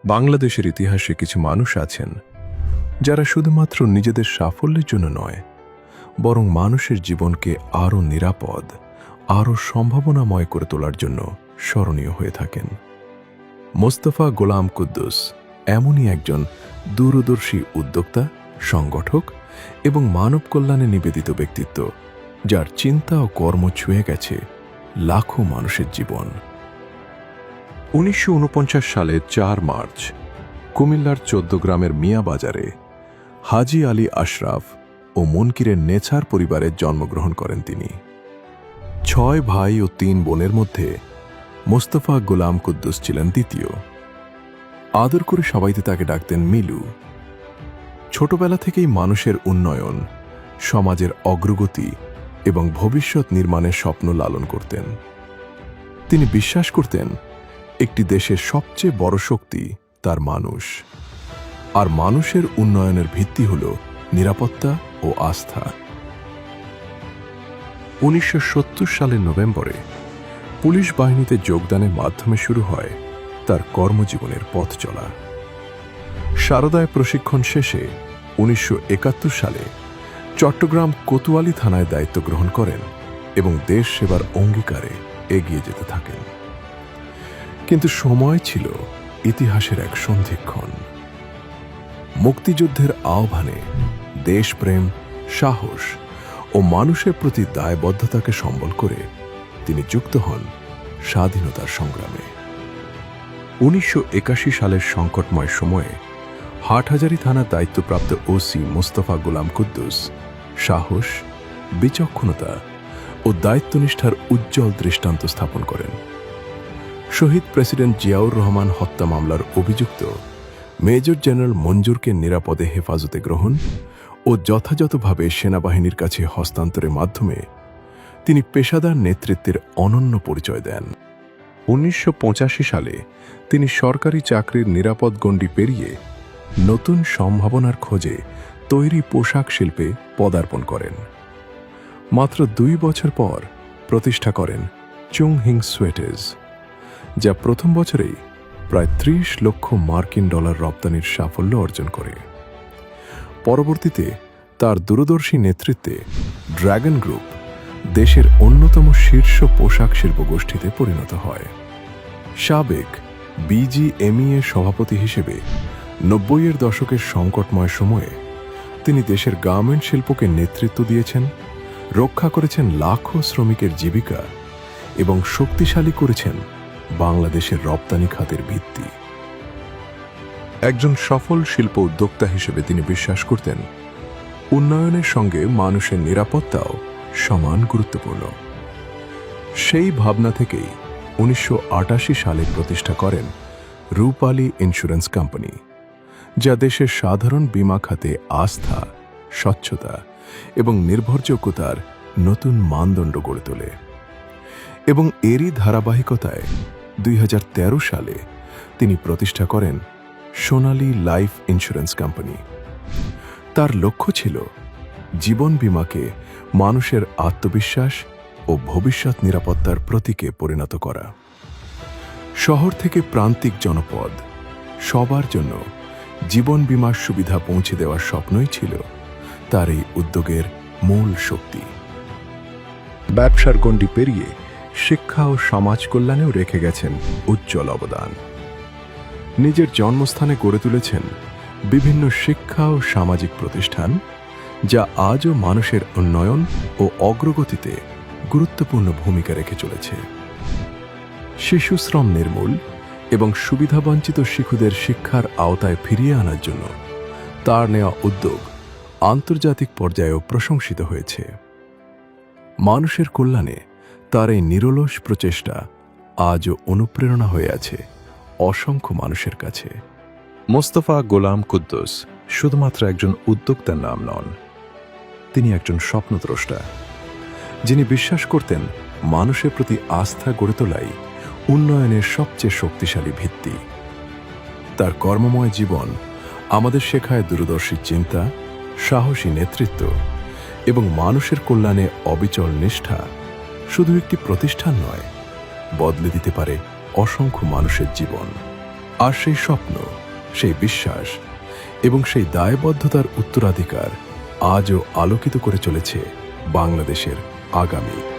বাংলাদেশের ইতিহাসে কিছু মানুষ আছেন যারা শুধুমাত্র নিজেদের সাফল্যের জন্য নয়, বরং মানুষের জীবনকে আরও নিরাপদ, আরও সম্ভাবনাময় করে তোলার জন্য স্মরণীয় হয়ে থাকেন। মোস্তফা গোলাম কুদ্দুস এমনই একজন দূরদর্শী উদ্যোক্তা, সংগঠক এবং মানব কল্যাণে নিবেদিত ব্যক্তিত্ব, যার চিন্তা ও কর্ম ছুঁয়ে গেছে লাখো মানুষের জীবন। 1949 সালে 4 মার্চ কুমিল্লার 14 গ্রামের মিয়া বাজারে হাজী আলী আশরাফ ও মনকিরের নেছার পরিবারে জন্মগ্রহণ করেন তিনি। 6 ভাই ও 3 বোনের মধ্যে মোস্তফা গোলাম কুদ্দুস ছিলেন দ্বিতীয়। আদর করে সবাই তাকে ডাকতেন মিলু। ছোটবেলা থেকেই মানুষের উন্নয়ন, সমাজের অগ্রগতি এবং ভবিষ্যৎ নির্মাণের স্বপ্ন লালন করতেন। তিনি বিশ্বাস করতেন একটি দেশের সবচেয়ে বড় শক্তি তার মানুষ, আর মানুষের উন্নয়নের ভিত্তি হল নিরাপত্তা ও আস্থা। 1970 সালের নভেম্বরে পুলিশ বাহিনীতে যোগদানের মাধ্যমে শুরু হয় তার কর্মজীবনের পথ চলা। সারদায় প্রশিক্ষণ শেষে 1971 সালে চট্টগ্রাম কোতোয়ালি থানায় দায়িত্ব গ্রহণ করেন এবং দেশ সেবার অঙ্গীকারে এগিয়ে যেতে থাকেন। কিন্তু সময় ছিল ইতিহাসের এক সন্ধিক্ষণ। মুক্তিযুদ্ধের আহ্বানে দেশপ্রেম, সাহস ও মানুষের প্রতি দায়বদ্ধতাকে সম্বল করে তিনি যুক্ত হন স্বাধীনতার সংগ্রামে। 1981 সালের সংকটময় সময়ে হাটহাজারী থানার দায়িত্বপ্রাপ্ত ওসি মোস্তফা গোলাম কুদ্দুস সাহস, বিচক্ষণতা ও দায়িত্বনিষ্ঠার উজ্জ্বল দৃষ্টান্ত স্থাপন করেন। শহীদ প্রেসিডেন্ট জিয়াউর রহমান হত্যা মামলার অভিযুক্ত মেজর জেনারেল মঞ্জুরকে নিরাপদে হেফাজতে গ্রহণ ও যথাযথভাবে সেনাবাহিনীর কাছে হস্তান্তরের মাধ্যমে তিনি পেশাদার নেতৃত্বের অনন্য পরিচয় দেন। 1985 সালে তিনি সরকারি চাকরির নিরাপদ গণ্ডি পেরিয়ে নতুন সম্ভাবনার খোঁজে তৈরি পোশাক শিল্পে পদার্পণ করেন। মাত্র 2 বছর পর প্রতিষ্ঠা করেন চুংহিং সোয়েটার্স, যা প্রথম বছরেই প্রায় 30 লক্ষ মার্কিন ডলার রপ্তানির সাফল্য অর্জন করে। পরবর্তীতে তার দূরদর্শী নেতৃত্বে ড্রাগন গ্রুপ দেশের অন্যতম শীর্ষ পোশাক শিল্প গোষ্ঠীতে পরিণত হয়। সাবেক বিজিএমইএ সভাপতি হিসেবে 90-এর দশকের সংকটময় সময়ে তিনি দেশের গার্মেন্ট শিল্পকে নেতৃত্ব দিয়েছেন, রক্ষা করেছেন লাখো শ্রমিকের জীবিকা এবং শক্তিশালী করেছেন বাংলাদেশের রপ্তানি খাতের ভিত্তি। একজন সফল শিল্প উদ্যোক্তা হিসেবে তিনি বিশ্বাস করতেন উন্নয়নের সঙ্গে মানুষের নিরাপত্তাও সমান গুরুত্বপূর্ণ। সেই ভাবনা থেকেই 1988 সালে প্রতিষ্ঠা করেন রূপালী ইন্স্যুরেন্স কোম্পানি, যা দেশের সাধারণ বীমা খাতে আস্থা, স্বচ্ছতা এবং নির্ভরযোগ্যতার নতুন মানদণ্ড গড়ে তোলে। এবং এরই ধারাবাহিকতায় 2013 সালে তিনি প্রতিষ্ঠা করেন সোনালী লাইফ ইন্স্যুরেন্স কোম্পানি। তার লক্ষ্য ছিল জীবন বীমাকে মানুষের আত্মবিশ্বাস ও ভবিষ্যৎ নিরাপত্তার প্রতীকে পরিণত করা। শহর থেকে প্রান্তিক জনপদ সবার জন্য জীবন বীমার সুবিধা পৌঁছে দেওয়ার স্বপ্নই ছিল তার এই উদ্যোগের মূল শক্তি। ব্যবসার গণ্ডি পেরিয়ে শিক্ষা ও সমাজ কল্যাণেও রেখে গেছেন উজ্জ্বল অবদান। নিজের জন্মস্থানে গড়ে তুলেছেন বিভিন্ন শিক্ষা ও সামাজিক প্রতিষ্ঠান, যা আজও মানুষের উন্নয়ন ও অগ্রগতিতে গুরুত্বপূর্ণ ভূমিকা রেখে চলেছে। শিশু শ্রম নির্মূল এবং সুবিধাবঞ্চিত শিশুদের শিক্ষার আওতায় ফিরিয়ে আনার জন্য তার নেওয়া উদ্যোগ আন্তর্জাতিক পর্যায়েও প্রশংসিত হয়েছে। মানুষের কল্যাণে তার এই নিরলস প্রচেষ্টা আজও অনুপ্রেরণা হয়ে আছে অসংখ্য মানুষের কাছে। মোস্তফা গোলাম কুদ্দুস শুধুমাত্র একজন উদ্যোক্তার নাম নন, তিনি একজন স্বপ্নদ্রষ্টা, যিনি বিশ্বাস করতেন মানুষের প্রতি আস্থা গড়ে তোলাই উন্নয়নের সবচেয়ে শক্তিশালী ভিত্তি। তার কর্মময় জীবন আমাদের শেখায় দূরদর্শী চিন্তা, সাহসী নেতৃত্ব এবং মানুষের কল্যাণে অবিচল নিষ্ঠা শুধু একটি প্রতিষ্ঠান নয়, বদলে দিতে পারে অসংখ্য মানুষের জীবন। আর সেই স্বপ্ন, সেই বিশ্বাস এবং সেই দায়বদ্ধতার উত্তরাধিকার আজও আলোকিত করে চলেছে বাংলাদেশের আগামী।